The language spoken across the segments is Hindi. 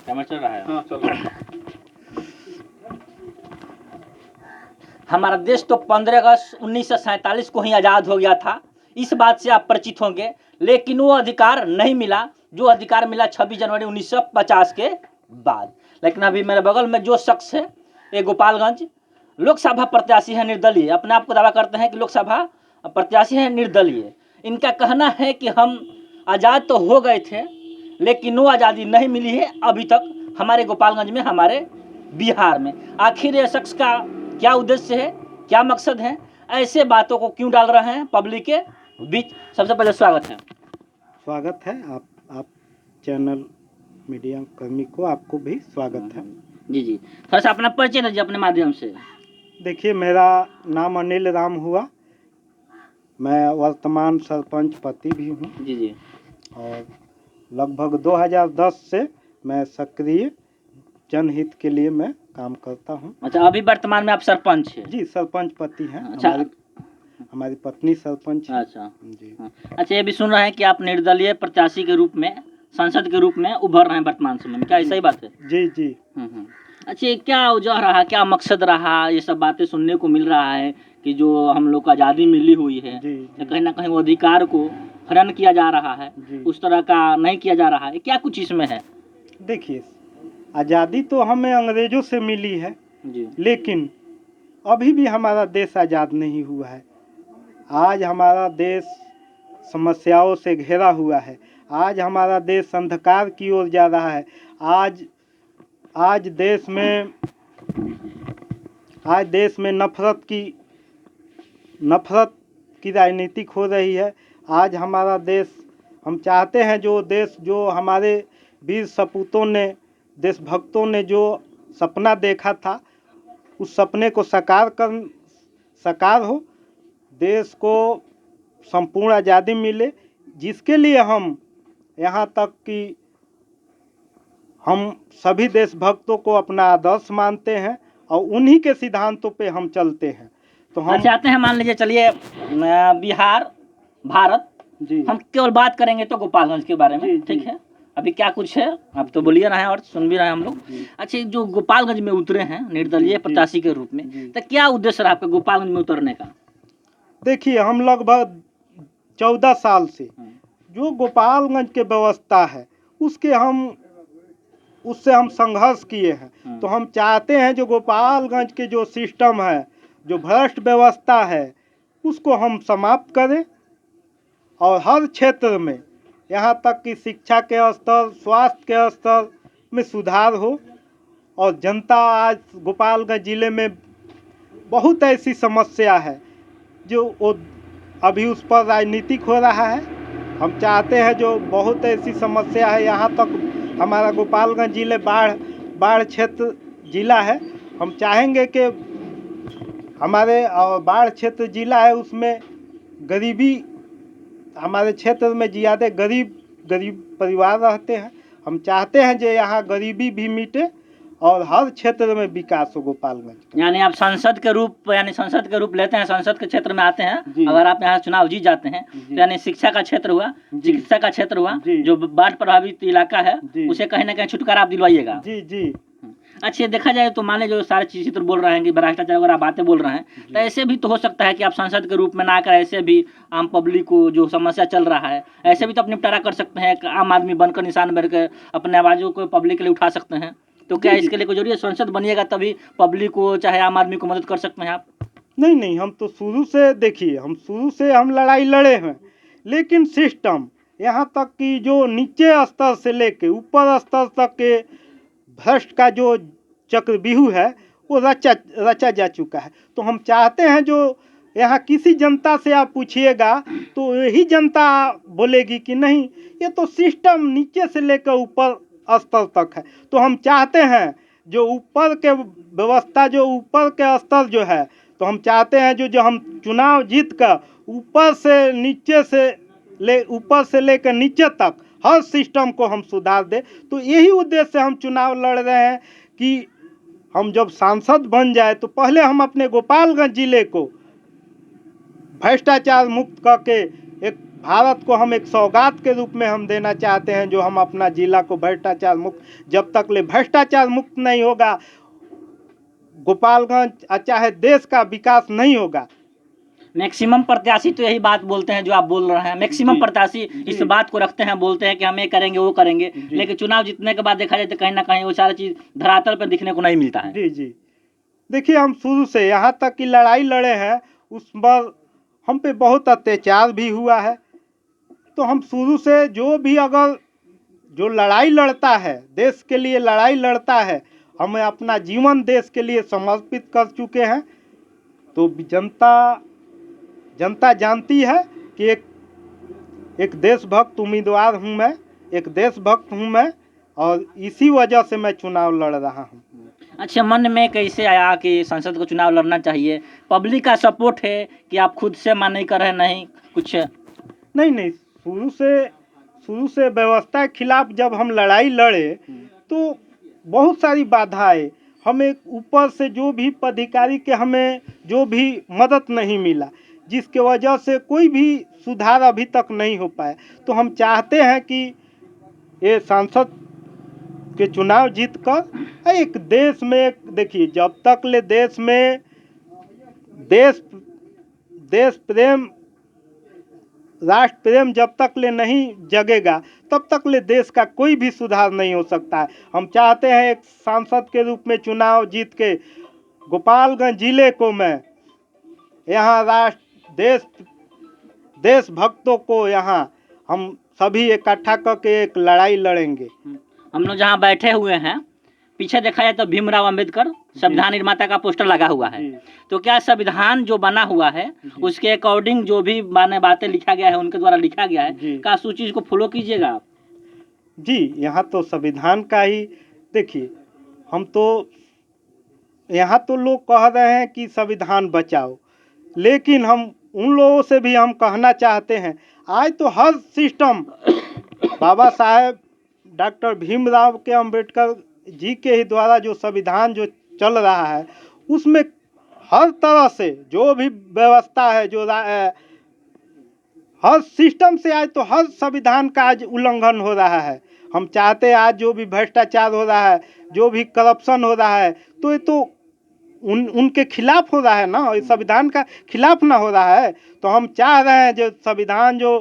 कैमरा चल रहा है? हाँ चल रहा है। हमारा देश तो 15 अगस्त 1947 को ही आज़ाद हो गया था, इस बात से आप परिचित होंगे। लेकिन वो अधिकार नहीं मिला जो अधिकार मिला 26 जनवरी 1950 के बाद। लेकिन अभी मेरे बगल में जो शख्स है, ये गोपालगंज लोकसभा प्रत्याशी है, निर्दलीय, अपने आप को दावा करते हैं कि लोकसभा प्रत्याशी है निर्दलीय। इनका कहना है कि हम आज़ाद तो हो गए थे, लेकिन वो आज़ादी नहीं मिली है अभी तक हमारे गोपालगंज में, हमारे बिहार में। आखिर ये शख्स का क्या उद्देश्य है, क्या मकसद है, ऐसे बातों को क्यों डाल रहे हैं पब्लिक के बीच? सबसे पहले स्वागत है। स्वागत है आप चैनल मीडिया कर्मी को, आपको भी स्वागत है। जी जी, थोड़ा सा अपना परिचय दीजिए अपने माध्यम से। देखिए, मेरा नाम अनिल राम हुआ, मैं वर्तमान सरपंच पति भी हूँ जी जी, और लगभग 2010 से मैं सक्रिय जनहित के लिए मैं काम करता हूँ। अच्छा, अभी वर्तमान में आप सरपंच हैं? जी, सरपंच पति हैं। अच्छा, हमारी पत्नी सरपंच है। अच्छा जी। अच्छा, ये भी सुन रहे हैं कि आप निर्दलीय प्रत्याशी के रूप में, सांसद के रूप में उभर रहे हैं वर्तमान समय में, क्या ये सही बात है? जी जी। अच्छा, ये क्या वजह रहा, क्या मकसद रहा? ये सब बातें सुनने को मिल रहा है कि जो हम लोग को आज़ादी मिली हुई है, कहीं ना कहीं वो अधिकार को हनन किया जा रहा है, उस तरह का नहीं किया जा रहा है, क्या कुछ इसमें है? देखिए, आज़ादी तो हमें अंग्रेजों से मिली है जी, लेकिन अभी भी हमारा देश आज़ाद नहीं हुआ है। आज हमारा देश समस्याओं से घिरा हुआ है। आज हमारा देश अंधकार की ओर जा रहा है। आज देश में नफरत की राजनीति हो रही है। आज हमारा देश, हम चाहते हैं जो हमारे वीर सपूतों ने, देशभक्तों ने जो सपना देखा था, उस सपने को साकार हो, देश को संपूर्ण आज़ादी मिले, जिसके लिए हम यहाँ तक कि हम सभी देशभक्तों को अपना आदर्श मानते हैं और उन्हीं के सिद्धांतों पे हम चलते हैं। तो हम चाहते हैं, मान लीजिए, चलिए बिहार, भारत, जी, हम केवल बात करेंगे तो गोपालगंज के बारे में, ठीक है? अभी क्या कुछ है आप तो बोलिए रहे हैं और सुन भी रहे हैं हम लोग। अच्छा, जो गोपालगंज में उतरे हैं निर्दलीय प्रत्याशी के रूप में, तो क्या उद्देश्य रहा आपका गोपालगंज में उतरने का? देखिए, हम लगभग 14 साल से जो गोपालगंज के व्यवस्था है उससे हम संघर्ष किए हैं। तो हम चाहते हैं जो गोपालगंज के जो सिस्टम है, जो भ्रष्ट व्यवस्था है, उसको हम समाप्त करें और हर क्षेत्र में, यहाँ तक कि शिक्षा के स्तर, स्वास्थ्य के स्तर में सुधार हो। और जनता, आज गोपालगंज ज़िले में बहुत ऐसी समस्या है जो अभी उस पर राजनीतिक हो रहा है। हम चाहते हैं जो बहुत ऐसी समस्या है, यहाँ तक हमारा गोपालगंज ज़िले बाढ़ क्षेत्र ज़िला है। हम चाहेंगे कि हमारे बाढ़ क्षेत्र ज़िला है, उसमें गरीबी, हमारे क्षेत्र में ज़्यादा गरीब परिवार रहते हैं। हम चाहते हैं जो यहाँ गरीबी भी मिटे और हर क्षेत्र में विकास हो गोपालगंज। यानी आप संसद के रूप लेते हैं, संसद के क्षेत्र में आते हैं, अगर आप यहाँ चुनाव जीत जाते हैं तो यानी शिक्षा का क्षेत्र हुआ, चिकित्सा का क्षेत्र हुआ, जो बाढ़ प्रभावित इलाका है, उसे कहीं ना कहीं छुटकारा आप दिलवाइएगा। जी जी। अच्छा, देखा जाए तो मान लीजिए जो सारे चित्र बोल रहे हैं कि भ्रष्टाचार वगैरह बातें बोल रहे हैं, तो ऐसे भी तो हो सकता है कि आप संसद के रूप में ना कर, ऐसे भी आम पब्लिक को जो समस्या चल रहा है, ऐसे भी तो आप निपटारा कर सकते हैं। एक आम आदमी बनकर, निशान बनकर अपने आवाज़ों को पब्लिक के लिए उठा सकते हैं। तो क्या इसके लिए कोई जरूरी है संसद बनिएगा तभी पब्लिक को, चाहे आम आदमी को मदद कर सकते हैं आप? नहीं, हम तो शुरू से हम लड़ाई लड़े हैं, लेकिन सिस्टम यहाँ तक कि जो नीचे स्तर से लेके ऊपर स्तर तक के भ्रष्ट का जो चक्रव्यूह है वो रचा जा चुका है। तो हम चाहते हैं जो यहाँ किसी जनता से आप पूछिएगा तो यही जनता बोलेगी कि नहीं, ये तो सिस्टम नीचे से लेकर ऊपर स्तर तक है। तो हम चाहते हैं जो ऊपर के व्यवस्था, जो ऊपर के स्तर जो है, तो हम चाहते हैं जो हम चुनाव जीत कर ऊपर से लेकर नीचे तक हर सिस्टम को हम सुधार दें। तो यही उद्देश्य से हम चुनाव लड़ रहे हैं कि हम जब सांसद बन जाए तो पहले हम अपने गोपालगंज जिले को भ्रष्टाचार मुक्त करके एक भारत को हम एक सौगात के रूप में हम देना चाहते हैं, जो हम अपना जिला को भ्रष्टाचार मुक्त, जब तक ले भ्रष्टाचार मुक्त नहीं होगा गोपालगंज चाहे देश का विकास नहीं होगा। मैक्सिमम प्रत्याशी तो यही बात बोलते हैं जो आप बोल रहे हैं, मैक्सिमम प्रत्याशी इस बात को रखते हैं, बोलते हैं कि हम ये करेंगे वो करेंगे, लेकिन चुनाव जीतने के बाद देखा जाए तो कहीं ना कहीं वो सारी चीज धरातल पर दिखने को नहीं मिलता है। जी जी, देखिए हम शुरू से यहाँ तक की लड़ाई लड़े हैं, उस पर हम पे बहुत अत्याचार भी हुआ है। तो हम शुरू से जो भी अगर जो लड़ाई लड़ता है, देश के लिए लड़ाई लड़ता है, हमें अपना जीवन देश के लिए समर्पित कर चुके हैं। तो जनता जानती है कि एक देशभक्त उम्मीदवार हूँ मैं, एक देशभक्त हूँ मैं, और इसी वजह से मैं चुनाव लड़ रहा हूँ। अच्छा, मन में कैसे आया कि संसद को चुनाव लड़ना चाहिए? पब्लिक का सपोर्ट है कि आप खुद से मन नहीं कर रहे? नहीं कुछ नहीं, शुरू से व्यवस्था के खिलाफ जब हम लड़ाई लड़े तो बहुत सारी बाधाएं, हमें ऊपर से जो भी पदाधिकारी के हमें जो भी मदद नहीं मिला, जिसके वजह से कोई भी सुधार अभी तक नहीं हो पाया। तो हम चाहते हैं कि ये सांसद के चुनाव जीतकर एक देश में, देखिए जब तक ले देश में देश प्रेम, राष्ट्र प्रेम जब तक ले नहीं जगेगा तब तक ले देश का कोई भी सुधार नहीं हो सकता है। हम चाहते हैं एक सांसद के रूप में चुनाव जीत के गोपालगंज जिले को मैं यहाँ देशभक्तों को यहाँ हम सभी इकट्ठा करके एक लड़ाई लड़ेंगे। हम लोग जहाँ बैठे हुए हैं पीछे देखा जाए तो भीमराव अंबेडकर संविधान निर्माता का पोस्टर लगा हुआ है। तो क्या संविधान जो बना हुआ है उसके अकॉर्डिंग जो भी बातें लिखा गया है, उनके द्वारा लिखा गया है, क्या उस चीज को फॉलो कीजिएगा आप? जी, यहाँ तो संविधान का ही, देखिए हम तो यहाँ तो लोग कह रहे हैं कि संविधान बचाओ, लेकिन हम उन लोगों से भी हम कहना चाहते हैं, आज तो हर सिस्टम बाबा साहेब डॉक्टर भीमराव के अंबेडकर जी के ही द्वारा जो संविधान जो चल रहा है, उसमें हर तरह से जो भी व्यवस्था है, जो हर सिस्टम से आज तो हर संविधान का आज उल्लंघन हो रहा है। हम चाहते हैं आज जो भी भ्रष्टाचार हो रहा है, जो भी करप्शन हो रहा है, तो ये तो उनके खिलाफ हो रहा है ना, इस संविधान का खिलाफ ना हो रहा है। तो हम चाह रहे हैं जो संविधान जो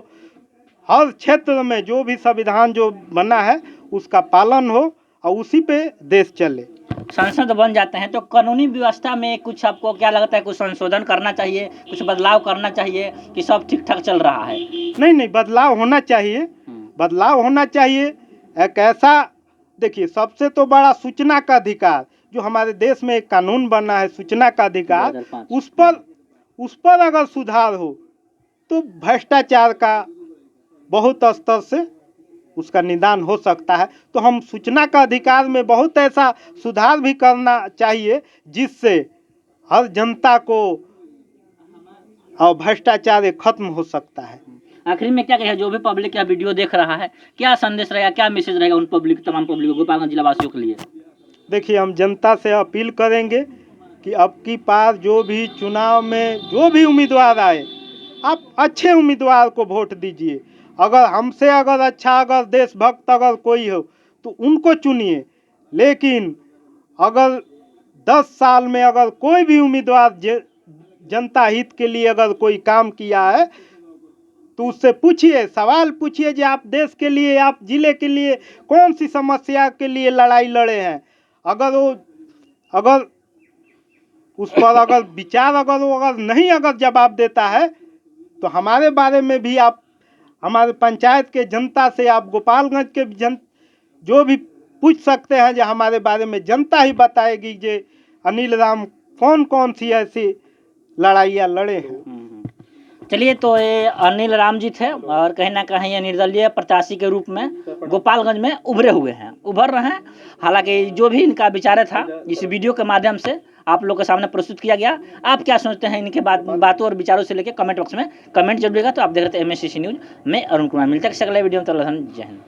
हर क्षेत्र में जो भी संविधान जो बना है उसका पालन हो और उसी पे देश चले। संसद बन जाते हैं तो कानूनी व्यवस्था में कुछ आपको क्या लगता है, कुछ संशोधन करना चाहिए, कुछ बदलाव करना चाहिए कि सब ठीक ठाक चल रहा है? नहीं, बदलाव होना चाहिए, बदलाव होना चाहिए। एक ऐसा, देखिए सबसे तो बड़ा सूचना का अधिकार जो हमारे देश में एक कानून बना है, सूचना का अधिकार, उस पर अगर सुधार हो तो भ्रष्टाचार का बहुत स्तर से उसका निदान हो सकता है। तो हम सूचना का अधिकार में बहुत ऐसा सुधार भी करना चाहिए जिससे हर जनता को और भ्रष्टाचार खत्म हो सकता है। आखिर में क्या कहें, जो भी पब्लिक या वीडियो देख रहा है, क्या संदेश रहेगा, क्या मैसेज रहेगा उन पब्लिक, तमाम पब्लिक को, गोपालगंज जिला वासियों के लिए? देखिए हम जनता से अपील करेंगे कि अब की बार जो भी चुनाव में जो भी उम्मीदवार आए, आप अच्छे उम्मीदवार को वोट दीजिए। अगर हमसे अगर अच्छा अगर देशभक्त अगर कोई हो तो उनको चुनिए, लेकिन अगर 10 साल में अगर कोई भी उम्मीदवार जनता हित के लिए अगर कोई काम किया है तो उससे पूछिए, सवाल पूछिए कि आप देश के लिए, आप जिले के लिए कौन सी समस्या के लिए लड़ाई लड़े हैं। अगर उस पर अगर विचार अगर वो अगर नहीं अगर जवाब देता है तो हमारे बारे में भी आप हमारे पंचायत के जनता से, आप गोपालगंज के जो भी पूछ सकते हैं, जो हमारे बारे में जनता ही बताएगी कि अनिल राम कौन सी ऐसी लड़ाइयाँ लड़े हैं। चलिए, तो ये अनिल राम जी थे और कहीं ना कहीं ये निर्दलीय प्रत्याशी के रूप में गोपालगंज में उभर रहे हैं। हालांकि जो भी इनका विचार था इस वीडियो के माध्यम से आप लोग के सामने प्रस्तुत किया गया। आप क्या सोचते हैं इनके बातों और विचारों से लेकर कमेंट बॉक्स में कमेंट जरूर। तो आप देख रहे थे MSCC न्यूज में अरुण कुमार। मिलते हैं अगले वीडियो में। जय हिंद।